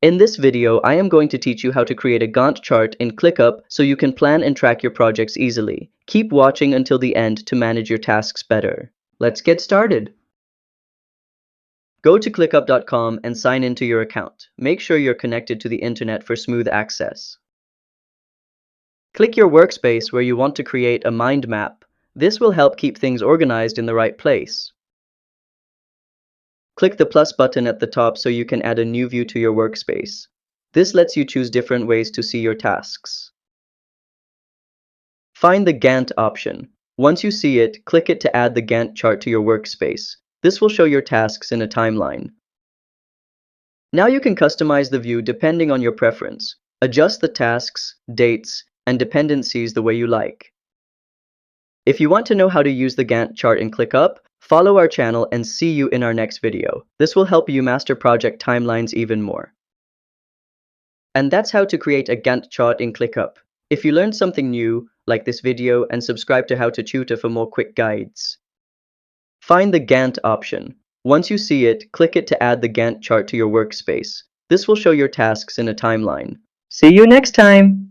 In this video, I am going to teach you how to create a Gantt chart in ClickUp so you can plan and track your projects easily. Keep watching until the end to manage your tasks better. Let's get started. Go to clickup.com and sign into your account. Make sure you're connected to the internet for smooth access. Click your workspace where you want to create a mind map. This will help keep things organized in the right place. Click the plus button at the top so you can add a new view to your workspace. This lets you choose different ways to see your tasks. Find the Gantt option. Once you see it, click it to add the Gantt chart to your workspace. This will show your tasks in a timeline. Now you can customize the view depending on your preference. Adjust the tasks, dates, and dependencies the way you like. If you want to know how to use the Gantt chart in ClickUp, follow our channel and see you in our next video. This will help you master project timelines even more. And that's how to create a Gantt chart in ClickUp. If you learned something new, like this video and subscribe to How to Tutor for more quick guides. Find the Gantt option. Once you see it, click it to add the Gantt chart to your workspace. This will show your tasks in a timeline. See you next time!